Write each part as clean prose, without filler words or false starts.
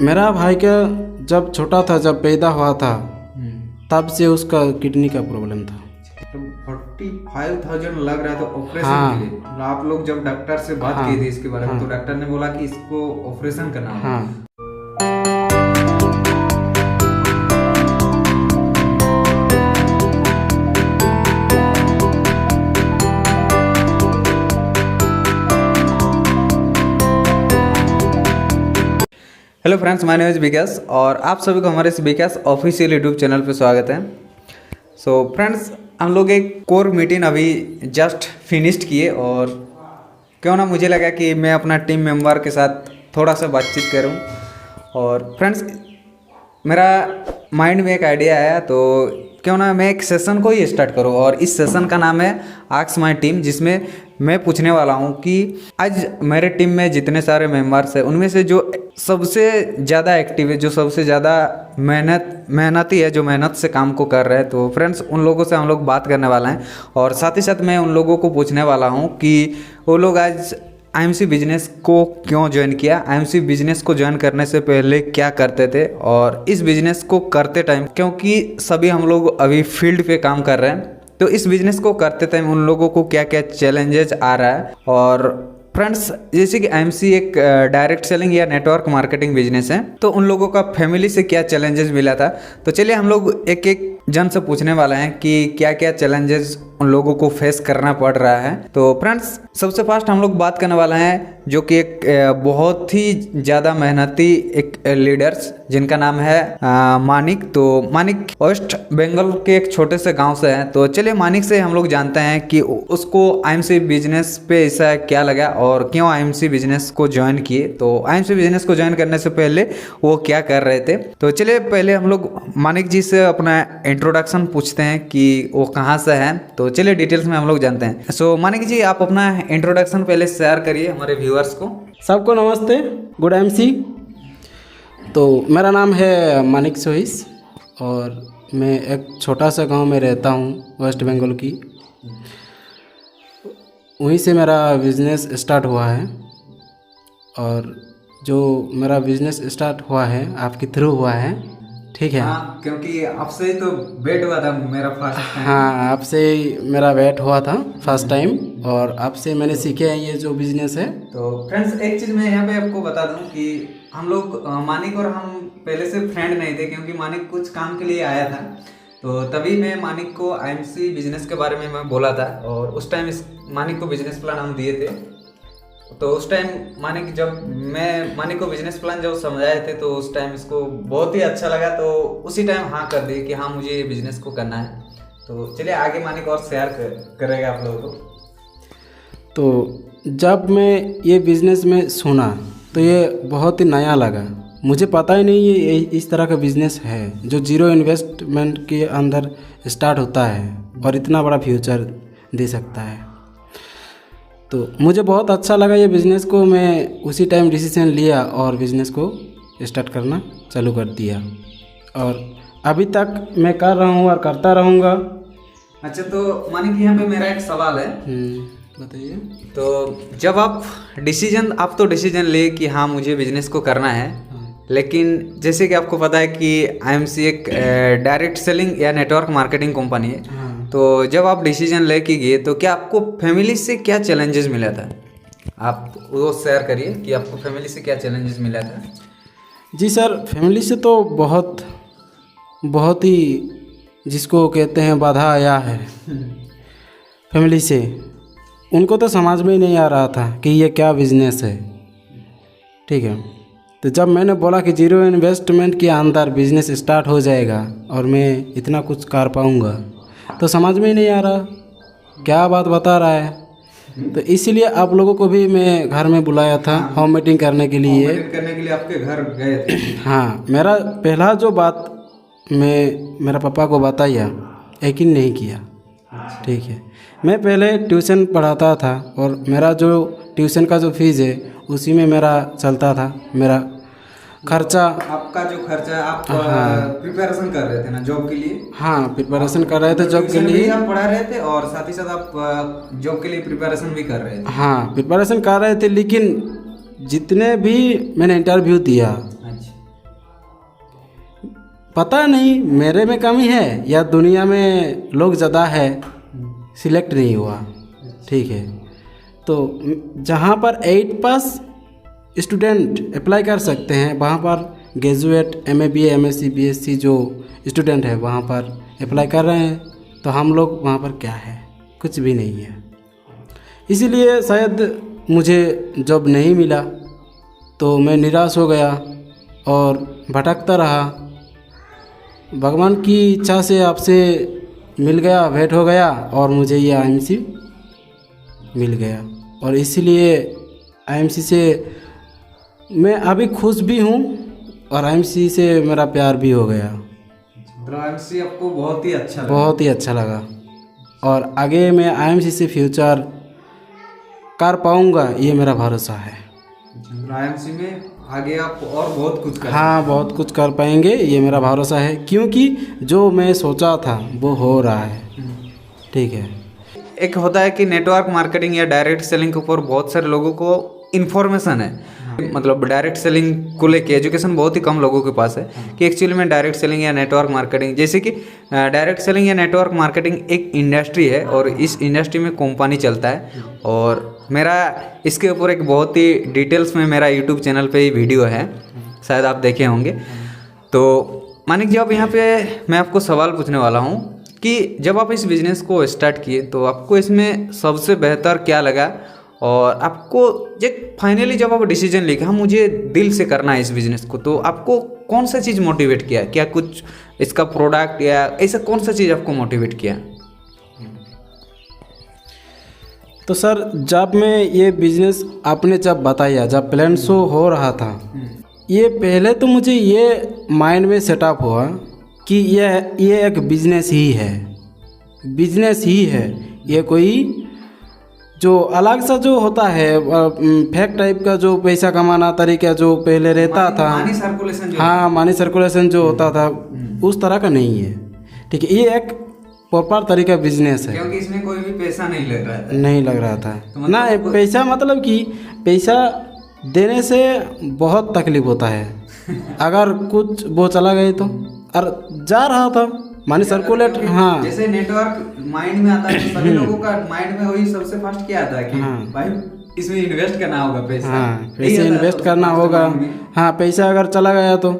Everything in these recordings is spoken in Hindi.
मेरा भाई का जब छोटा था, जब पैदा हुआ था, तब से उसका किडनी का प्रॉब्लम था। तो 45,000 लग रहा था ऑपरेशन हाँ। के लिए। तो आप लोग जब डॉक्टर से बात हाँ। की थी इसके बारे में, हाँ। तो डॉक्टर ने बोला कि इसको ऑपरेशन करना होगा। हाँ। Hello friends, my name is Vikas और आप सभी को हमारे इस विकास ऑफिशियल यूट्यूब चैनल पे स्वागत है। सो फ्रेंड्स, हम लोग एक कोर मीटिंग अभी जस्ट फिनिश्ड किए और क्यों ना मुझे लगा कि मैं अपना टीम मेंबर के साथ थोड़ा सा बातचीत करूं। और फ्रेंड्स, मेरा माइंड में एक आइडिया आया, तो क्यों ना मैं एक सेशन को ही स्टार्ट करूं। और इस सेशन का नाम है आस्क माय टीम, जिसमें मैं पूछने वाला हूं कि आज मेरे टीम में जितने सारे मेंबर्स हैं उनमें से जो सबसे ज़्यादा एक्टिव है, जो सबसे ज़्यादा मेहनती है, जो मेहनत से काम को कर रहे हैं, तो फ्रेंड्स उन लोगों से हम लोग बात करने वाला हैं। और साथ ही साथ मैं उन लोगों को पूछने वाला हूं कि वो लोग आज आईएमसी बिजनेस को क्यों ज्वाइन किया, आईएमसी बिजनेस को ज्वाइन करने से पहले क्या करते थे, और इस बिजनेस को करते टाइम, क्योंकि सभी हम लोग अभी फील्ड पे काम कर रहे हैं, तो इस बिजनेस को करते टाइम उन लोगों को क्या क्या चैलेंजेस आ रहा है। और फ्रेंड्स, जैसे कि आईएमसी एक डायरेक्ट सेलिंग या नेटवर्क मार्केटिंग बिजनेस है, तो उन लोगों का फैमिली से क्या चैलेंजेस मिला था। तो चलिए हम लोग एक एक जन से पूछने वाला है कि क्या क्या चैलेंजेस उन लोगों को फेस करना पड़ रहा है। तो फ्रेंड्स, सबसे फर्स्ट हम लोग बात करने वाला है जो कि एक बहुत ही ज़्यादा मेहनती एक लीडर्स, जिनका नाम है मानिक। तो मानिक वेस्ट बंगाल के एक छोटे से गांव से हैं। तो चलिए मानिक से हम लोग जानते हैं कि उसको आईएमसी बिजनेस पे ऐसा क्या लगा और क्यों आईएमसी बिजनेस को ज्वाइन किए। तो आईएमसी बिजनेस को ज्वाइन करने से पहले वो क्या कर रहे थे। तो चलिए पहले हम लोग मानिक जी से अपना इंट्रोडक्शन पूछते हैं कि वो कहाँ से हैं। तो चलिए डिटेल्स में हम लोग जानते हैं। सो मानिक जी, आप अपना इंट्रोडक्शन पहले शेयर करिए हमारे व्यूअर्स को। सबको नमस्ते, गुड एमसी। तो मेरा नाम है मानिक सोहिस और मैं एक छोटा सा गांव में रहता हूं, वेस्ट बंगाल की। वहीं से मेरा बिज़नेस स्टार्ट हुआ है और जो मेरा बिज़नेस स्टार्ट हुआ है आपके थ्रू हुआ है, ठीक है। हाँ, क्योंकि आपसे ही तो वेट हुआ था मेरा फर्स्ट टाइम। हाँ, आपसे ही मेरा वेट हुआ था फर्स्ट टाइम और आपसे मैंने सीखे हैं ये जो बिज़नेस है। तो फ्रेंड्स, एक चीज़ मैं यहाँ पे आपको बता दूं कि हम लोग मानिक और हम पहले से फ्रेंड नहीं थे, क्योंकि मानिक कुछ काम के लिए आया था। तो तभी मैं मानिक को आईएमसी बिजनेस के बारे में मैं बोला था और उस टाइम इस मानिक को बिजनेस प्लान हम दिए थे। तो उस टाइम मानिक को बिजनेस प्लान जब समझाए थे, तो उस टाइम इसको बहुत ही अच्छा लगा। तो उसी टाइम हाँ कर दिए कि हाँ मुझे ये बिजनेस को करना है। तो चलिए आगे मानिक और शेयर करेगा आप लोगों को। तो जब मैं ये बिज़नेस में सुना तो ये बहुत ही नया लगा। मुझे पता ही नहीं ये इस तरह का बिज़नेस है जो जीरो इन्वेस्टमेंट के अंदर स्टार्ट होता है और इतना बड़ा फ्यूचर दे सकता है। तो मुझे बहुत अच्छा लगा ये बिज़नेस को। मैं उसी टाइम डिसीजन लिया और बिज़नेस को स्टार्ट करना चालू कर दिया और अभी तक मैं कर रहा हूँ और करता रहूँगा। अच्छा, तो मानिक यहाँ पे मेरा एक सवाल है। बताइए। तो जब आप तो डिसीजन ले कि हाँ मुझे बिजनेस को करना है, लेकिन जैसे कि आपको पता है कि आईएमसी एक डायरेक्ट सेलिंग या नेटवर्क मार्केटिंग कंपनी है। हाँ। तो जब आप डिसीजन ले के गए, तो क्या आपको फैमिली से क्या चैलेंजेस मिला था? आप वो शेयर करिए कि आपको फैमिली से क्या चैलेंजेस मिला था। जी सर, फैमिली से तो बहुत ही जिसको कहते हैं बाधा आया है। फैमिली से उनको तो समझ में ही नहीं आ रहा था कि ये क्या बिज़नेस है, ठीक है। तो जब मैंने बोला कि जीरो इन्वेस्टमेंट के अंदर बिज़नेस स्टार्ट हो जाएगा और मैं इतना कुछ कर पाऊँगा, तो समझ में ही नहीं आ रहा क्या बात बता रहा है। तो इसीलिए आप लोगों को भी मैं घर में बुलाया था होम मीटिंग करने के लिए। आपके घर गए थे? हाँ, मेरा पहला जो बात मैं मेरा पापा को बताया, यकीन नहीं किया, ठीक है। मैं पहले ट्यूशन पढ़ाता था और मेरा जो ट्यूशन का जो फीस है उसी में मेरा चलता था, मेरा खर्चा। आपका जो खर्चा, आप हाँ। प्रिपरेशन कर रहे थे ना जॉब के लिए? हाँ, प्रिपरेशन कर रहे थे जॉब के लिए। आप पढ़ा रहे थे और साथ ही साथ आप जॉब के लिए प्रिपरेशन भी कर रहे थे? हाँ, प्रिपरेशन कर रहे थे, लेकिन जितने भी मैंने इंटरव्यू दिया, अच्छा, पता नहीं मेरे में कमी है या दुनिया में लोग ज़्यादा है, सिलेक्ट नहीं हुआ। ठीक है, तो जहाँ पर 8 पास स्टूडेंट अप्लाई कर सकते हैं वहाँ पर graduate MA BA MSc BSc जो स्टूडेंट है वहाँ पर अप्लाई कर रहे हैं, तो हम लोग वहाँ पर क्या है, कुछ भी नहीं है। इसीलिए शायद मुझे जॉब नहीं मिला तो मैं निराश हो गया और भटकता रहा। भगवान की इच्छा से आपसे मिल गया, भेंट हो गया और मुझे ये IMC मिल गया, और इसीलिए IMC से मैं अभी खुश भी हूँ और IMC से मेरा प्यार भी हो गया। IMC आपको बहुत ही अच्छा लगा? बहुत ही अच्छा लगा, और आगे मैं IMC से फ्यूचर कर पाऊँगा ये मेरा भरोसा है। IMC में आगे आप और बहुत कुछ कर हाँ, बहुत कुछ कर पाएंगे ये मेरा भरोसा है, क्योंकि जो मैं सोचा था वो हो रहा है। ठीक है, एक होता है कि नेटवर्क मार्केटिंग या डायरेक्ट सेलिंग के ऊपर बहुत सारे लोगों को इन्फॉर्मेशन है, मतलब डायरेक्ट सेलिंग को लेके एजुकेशन बहुत ही कम लोगों के पास है कि एक्चुअली में डायरेक्ट सेलिंग या नेटवर्क मार्केटिंग, जैसे कि डायरेक्ट सेलिंग या नेटवर्क मार्केटिंग एक इंडस्ट्री है और इस इंडस्ट्री में कंपनी चलता है। और मेरा इसके ऊपर एक बहुत ही डिटेल्स में मेरा यूट्यूब चैनल पे ही वीडियो है, शायद आप देखे होंगे। तो मानिक जी, अब यहाँ पे मैं आपको सवाल पूछने वाला हूँ कि जब आप इस बिज़नेस को स्टार्ट किए तो आपको इसमें सबसे बेहतर क्या लगा, और आपको एक फाइनली जब आप डिसीजन लेके हाँ मुझे दिल से करना है इस बिज़नेस को, तो आपको कौन सा चीज़ मोटिवेट किया? क्या कुछ इसका प्रोडक्ट या ऐसा कौन सा चीज़ आपको मोटिवेट किया? तो सर जब मैं ये बिज़नेस आपने जब बताया, जब प्लान शो हो रहा था, ये पहले तो मुझे ये माइंड में सेटअप हुआ कि ये एक बिज़नेस ही है, बिज़नेस ही है। ये कोई जो अलग सा जो होता है फेक टाइप का जो पैसा कमाना तरीका जो पहले रहता था, मनी सर्कुलेशन, हाँ मनी सर्कुलेशन जो होता था उस तरह का नहीं है। ठीक है, ये एक प्रॉपर तरीका बिजनेस है, क्योंकि इसमें कोई भी पैसा नहीं लग रहा था। नहीं लग रहा था तो ना पैसा, मतलब कि पैसा देने से बहुत तकलीफ होता है अगर कुछ वो चला गए तो, और जा रहा था मानी सर्कुलेट। हाँ, जैसे नेटवर्क माइंड में आता है तो सभी लोगों का माइंड में वही सबसे फर्स्ट क्या आता है कि भाई इसमें इन्वेस्ट करना होगा पैसा। हाँ, पैसे इन्वेस्ट करना होगा। हाँ, पैसा अगर चला गया तो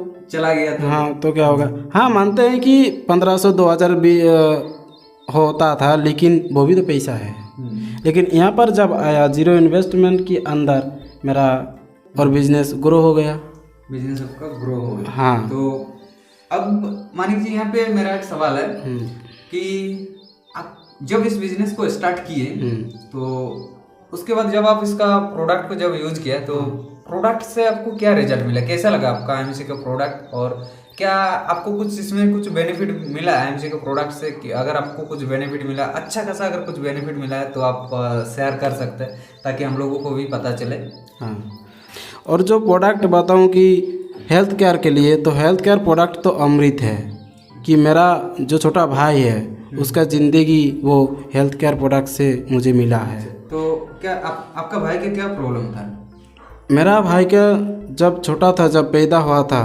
हाँ तो क्या होगा। हाँ, मानते हैं कि 1500-2000 भी होता था, लेकिन वो भी तो पैसा है। लेकिन यहाँ पर जब आया जीरो इन्वेस्टमेंट के अंदर मेरा और बिजनेस ग्रो हो गया, बिजनेस आपका ग्रो हो गया। हाँ, तो अब मानिक जी यहाँ पे मेरा एक सवाल है कि आप जब इस बिजनेस को स्टार्ट किए तो उसके बाद जब आप इसका प्रोडक्ट को जब यूज किया तो प्रोडक्ट से आपको क्या रिजल्ट मिला, कैसा लगा आपका IMC का प्रोडक्ट, और क्या आपको कुछ इसमें कुछ बेनिफिट मिला IMC के प्रोडक्ट से? कि अगर आपको कुछ बेनिफिट मिला, अच्छा खासा अगर कुछ बेनिफिट मिला है तो आप शेयर कर सकते हैं ताकि हम लोगों को भी पता चले। हाँ, और जो प्रोडक्ट बताऊं कि हेल्थ केयर के लिए, तो हेल्थ केयर प्रोडक्ट तो अमृत है कि मेरा जो छोटा भाई है उसका ज़िंदगी वो हेल्थ केयर प्रोडक्ट से मुझे मिला है। तो क्या आपका भाई का क्या प्रॉब्लम था? मेरा भाई का जब छोटा था, जब पैदा हुआ था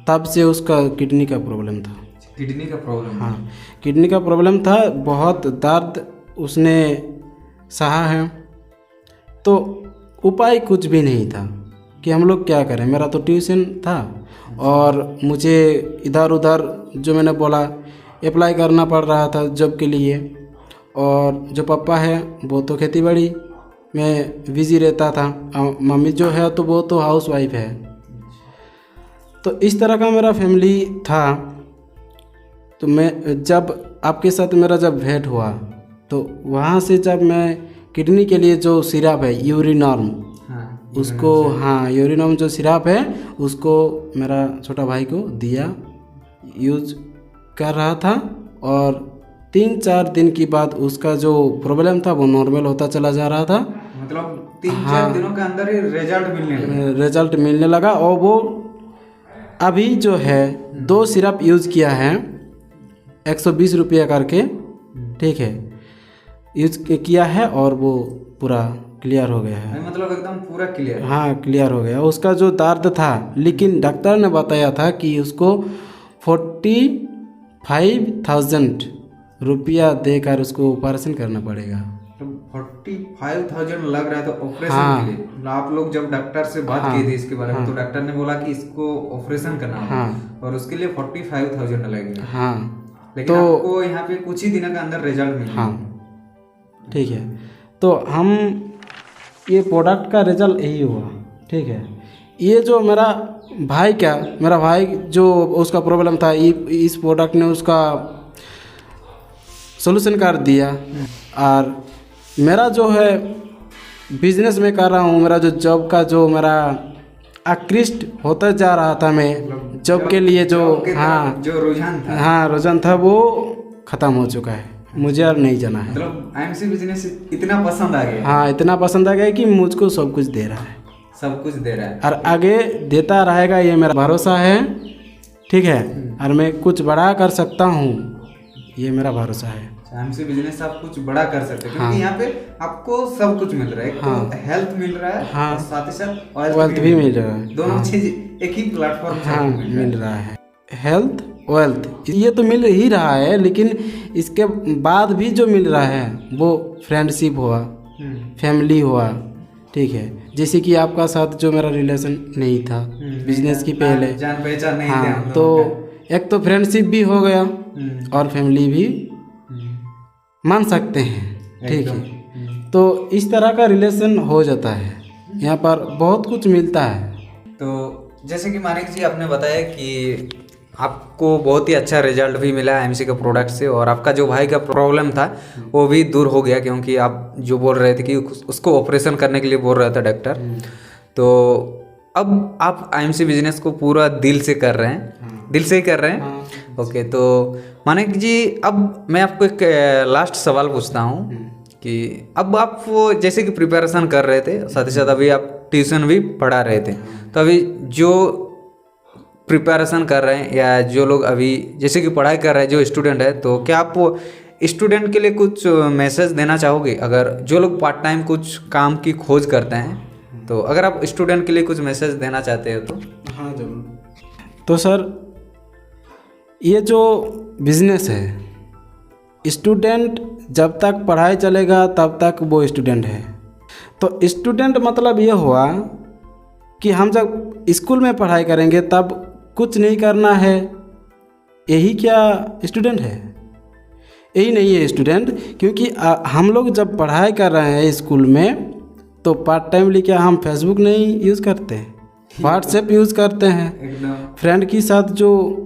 तब से उसका किडनी का प्रॉब्लम था। किडनी का प्रॉब्लम? हाँ, किडनी का प्रॉब्लम था, बहुत दर्द उसने सहा है, तो उपाय कुछ भी नहीं था कि हम लोग क्या करें। मेरा तो ट्यूशन था और मुझे इधर उधर जो मैंने बोला अप्लाई करना पड़ रहा था जॉब के लिए, और जो पापा है वो तो खेती बाड़ी में बिजी रहता था, मम्मी जो है तो वो तो हाउस वाइफ है। तो इस तरह का मेरा फैमिली था। तो मैं जब आपके साथ मेरा जब भेंट हुआ तो वहाँ से जब मैं किडनी के लिए जो सिरप है यूरिनॉर्म, उसको हाँ यूरिनॉर्म जो सिरप है उसको मेरा छोटा भाई को दिया, यूज कर रहा था, और 3-4 दिन के बाद उसका जो प्रॉब्लम था वो नॉर्मल होता चला जा रहा था। मतलब 3-4 दिनों के अंदर ही रिजल्ट मिलने लगा। और वो अभी जो है 2 सिरप यूज़ किया है 120 रुपया करके, ठीक है, यूज किया है और वो पूरा क्लियर हो गया है। मतलब एकदम पूरा क्लियर? हाँ, क्लियर हो गया। उसका जो दर्द था, लेकिन डॉक्टर ने बताया था कि उसको 45,000 रुपया देकर उसको ऑपरेशन करना पड़ेगा। तो 45,000 लग रहा है तो ऑपरेशन हाँ। के लिए। आप लोग जब डॉक्टर से बात हाँ। की थी इसके बारे में हाँ। तो डॉक्टर ने बोला कि इसको ऑपरेशन करना होगा हाँ। और उसके लिए 45,000 लगेगा। हाँ लेकिन तो आपको यहाँ पे कुछ ही दिनों के अंदर रिजल्ट मिल हाँ ठीक है। तो हम ये प्रोडक्ट का रिजल्ट यही हुआ। ठीक है, ये जो मेरा भाई जो उसका प्रॉब्लम था, इस प्रोडक्ट ने उसका सॉल्यूशन कर दिया। और मेरा जो है बिजनेस में कर रहा हूँ, मेरा जो जॉब का जो मेरा आकृष्ट होता जा रहा था, मैं जॉब के लिए जो हाँ जो रुझान था वो ख़त्म हो चुका है। मुझे और नहीं जाना है। मतलब आईएमसी बिजनेस इतना पसंद आ गया। हाँ, इतना पसंद आ गया कि मुझको सब कुछ दे रहा है, सब कुछ दे रहा है और आगे देता रहेगा, ये मेरा भरोसा है। ठीक है, और मैं कुछ बड़ा कर सकता हूँ, ये मेरा भरोसा है। आईएमसी बिजनेस आप कुछ बड़ा कर सकते हैं क्योंकि हाँ। यहाँ पे आपको सब कुछ मिल रहा है। हाँ। तो हेल्थ मिल रहा है हाँ। और साथ ही साथ वेल्थ भी मिल रहा है। दोनों हाँ। चीज एक ही प्लेटफॉर्म से हाँ, आपको मिल रहा है। हेल्थ वेल्थ ये तो मिल ही रहा है, लेकिन इसके बाद भी जो मिल रहा है वो फ्रेंडशिप हुआ, फैमिली हुआ। ठीक है, जैसे कि आपका साथ जो मेरा रिलेशन नहीं था बिजनेस की पहले, जान पहचान नहीं थे हाँ, हम तो लोगों का। एक तो फ्रेंडशिप भी हो गया और फैमिली भी मान सकते हैं। ठीक है, तो इस तरह का रिलेशन हो जाता है, यहाँ पर बहुत कुछ मिलता है। तो जैसे कि मानिक जी आपने बताया कि आपको बहुत ही अच्छा रिजल्ट भी मिला आईएमसी के प्रोडक्ट से और आपका जो भाई का प्रॉब्लम था वो भी दूर हो गया, क्योंकि आप जो बोल रहे थे कि उसको ऑपरेशन करने के लिए बोल रहा था डॉक्टर। तो अब आप आईएमसी बिजनेस को पूरा दिल से कर रहे हैं, दिल से ही कर रहे हैं। ओके, तो मानिक जी अब मैं आपको एक लास्ट सवाल पूछता हूँ कि अब आप वो जैसे कि प्रिपरेशन कर रहे थे, साथ ही साथ अभी आप ट्यूशन भी पढ़ा रहे थे, तो अभी जो प्रिपरेशन कर रहे हैं या जो लोग अभी जैसे कि पढ़ाई कर रहे हैं, जो स्टूडेंट है, तो क्या आप स्टूडेंट के लिए कुछ मैसेज देना चाहोगे? अगर जो लोग पार्ट टाइम कुछ काम की खोज करते हैं, तो अगर आप स्टूडेंट के लिए कुछ मैसेज देना चाहते हो तो? हाँ जरूर। तो सर, ये जो बिजनेस है, स्टूडेंट जब तक पढ़ाई चलेगा तब तक वो स्टूडेंट है। तो स्टूडेंट मतलब ये हुआ कि हम जब स्कूल में पढ़ाई करेंगे तब कुछ नहीं करना है, यही क्या स्टूडेंट है? यही नहीं है स्टूडेंट, क्योंकि हम लोग जब पढ़ाई कर रहे हैं स्कूल में तो पार्ट टाइमली क्या हम फेसबुक नहीं यूज़ करते हैं, व्हाट्सएप यूज़ करते हैं, एकदम फ्रेंड के साथ जो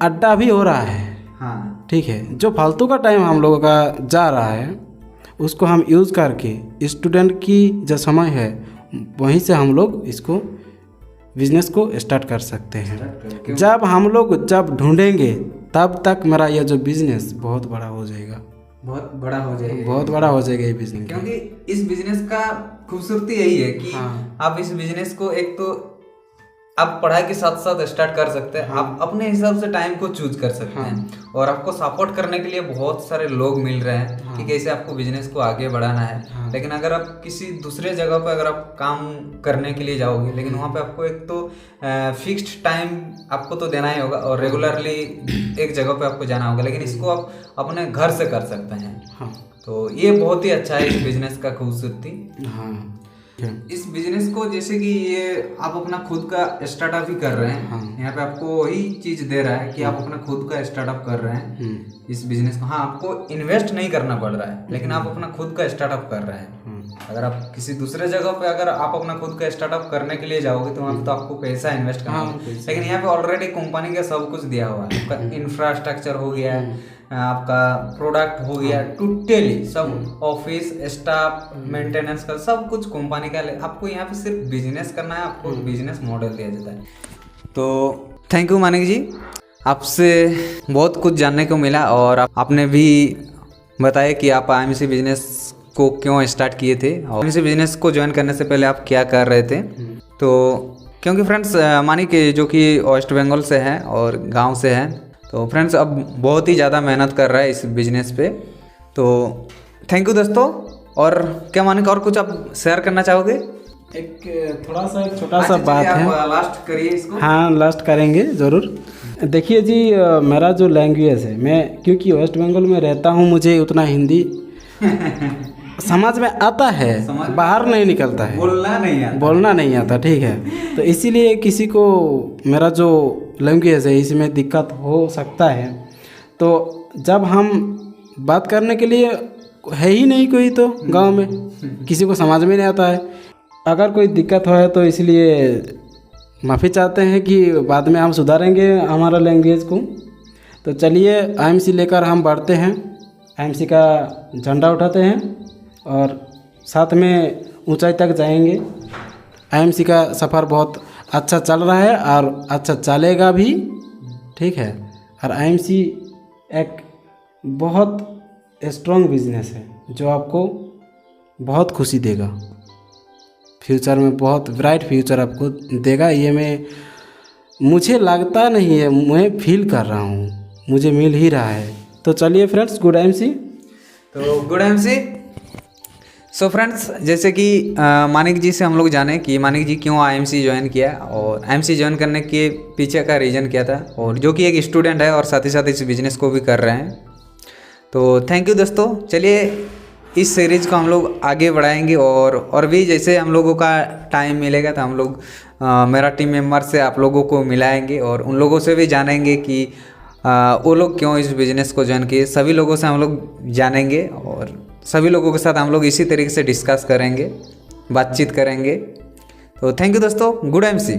अड्डा भी हो रहा है। हाँ, ठीक है, जो फालतू का टाइम हम लोगों का जा रहा है उसको हम यूज़ करके स्टूडेंट की जो समय है वहीं से हम लोग इसको बिजनेस को स्टार्ट कर सकते हैं। जब हम लोग जब ढूंढेंगे तब तक मेरा यह जो बिजनेस बहुत बड़ा हो जाएगा, बहुत बड़ा हो जाएगा, बहुत बड़ा हो जाएगा ये बिजनेस। क्योंकि इस बिजनेस का खूबसूरती यही है कि हाँ। आप इस बिजनेस को एक तो आप पढ़ाई के साथ साथ स्टार्ट कर सकते हैं। आप अपने हिसाब से टाइम को चूज कर सकते हैं और आपको सपोर्ट करने के लिए बहुत सारे लोग मिल रहे हैं कि कैसे आपको बिजनेस को आगे बढ़ाना है। लेकिन अगर आप किसी दूसरे जगह पर अगर आप काम करने के लिए जाओगे, लेकिन वहाँ पे आपको एक तो फिक्स्ड टाइम आपको तो देना ही होगा और रेगुलरली एक जगह पे आपको जाना होगा, लेकिन इसको आप अपने घर से कर सकते हैं। तो ये बहुत ही अच्छा है इस बिजनेस का खूबसूरती। हाँ, इस बिजनेस को जैसे कि ये आप अपना खुद का स्टार्टअप ही कर रहे हैं, यहाँ पे आपको वही चीज दे रहा है कि आप अपना खुद का स्टार्टअप कर रहे हैं इस बिजनेस को। हाँ, आपको इन्वेस्ट नहीं करना पड़ रहा है, लेकिन आप अपना खुद का स्टार्टअप कर रहे हैं। अगर आप किसी दूसरे जगह पे अगर आप अपना खुद का स्टार्टअप करने के लिए जाओगे तो वहाँ पे तो आपको पैसा इन्वेस्ट करना होगा, लेकिन यहाँ पे ऑलरेडी कंपनी का सब कुछ दिया हुआ है। आपका इंफ्रास्ट्रक्चर हो गया, आपका प्रोडक्ट हो गया, टोटली सब ऑफिस स्टाफ मेंटेनेंस का सब कुछ कंपनी का। आपको यहाँ पे सिर्फ बिजनेस करना है, आपको बिजनेस मॉडल दिया जाता है। तो थैंक यू मानिक जी, आपसे बहुत कुछ जानने को मिला और आपने भी बताया कि आप आईएमसी बिजनेस को क्यों स्टार्ट किए थे और आईएमसी बिजनेस को ज्वाइन करने से पहले आप क्या कर रहे थे। तो क्योंकि फ्रेंड्स मानिक जो कि वेस्ट बंगाल से हैं और गाँव से हैं, तो फ्रेंड्स अब बहुत ही ज़्यादा मेहनत कर रहा है इस बिजनेस पे। तो थैंक यू दोस्तों। और क्या मानिक और कुछ आप शेयर करना चाहोगे? एक थोड़ा सा एक छोटा सा बात है, लास्ट करिए इसको। हाँ लास्ट करेंगे ज़रूर। देखिए जी, मेरा जो लैंग्वेज है, मैं क्योंकि वेस्ट बंगाल में रहता हूँ, मुझे उतना हिंदी समझ में आता है, बाहर नहीं निकलता है, बोलना नहीं आता, ठीक है। तो इसीलिए किसी को मेरा जो लैंग्वेज है इसमें दिक्कत हो सकता है। तो जब हम बात करने के लिए है ही नहीं कोई, तो गांव में किसी को समझ में नहीं आता है। अगर कोई दिक्कत हो है तो इसलिए माफ़ी चाहते हैं कि बाद में हम सुधारेंगे हमारा लैंग्वेज को। तो चलिए आईएमसी लेकर हम बढ़ते हैं, आईएमसी का झंडा उठाते हैं और साथ में ऊंचाई तक जाएंगे। आईएमसी का सफ़र बहुत अच्छा चल रहा है और अच्छा चलेगा भी, ठीक है। और आईएमसी एक बहुत स्ट्रॉन्ग बिजनेस है जो आपको बहुत खुशी देगा, फ्यूचर में बहुत ब्राइट फ्यूचर आपको देगा। ये मुझे लगता नहीं है, मैं फील कर रहा हूँ, मुझे मिल ही रहा है। तो चलिए फ्रेंड्स, गुड आईएमसी। तो गुड आईएमसी। सो फ्रेंड्स, जैसे कि मानिक जी से हम लोग जाने कि मानिक जी क्यों आईएमसी ज्वाइन किया और आईएमसी ज्वाइन करने के पीछे का रीज़न क्या था, और जो कि एक स्टूडेंट है और साथ ही साथ इस बिज़नेस को भी कर रहे हैं। तो थैंक यू दोस्तों। चलिए इस सीरीज़ को हम लोग आगे बढ़ाएंगे और भी जैसे हम लोगों का टाइम मिलेगा तो हम लोग मेरा टीम मेंबर से आप लोगों को मिलाएंगे और उन लोगों से भी जानेंगे कि वो लोग क्यों इस बिज़नेस को ज्वाइन किए। सभी लोगों से हम लोग जानेंगे और सभी लोगों के साथ हम लोग इसी तरीके से डिस्कस करेंगे, बातचीत करेंगे। तो थैंक यू दोस्तों, गुड आईएमसी।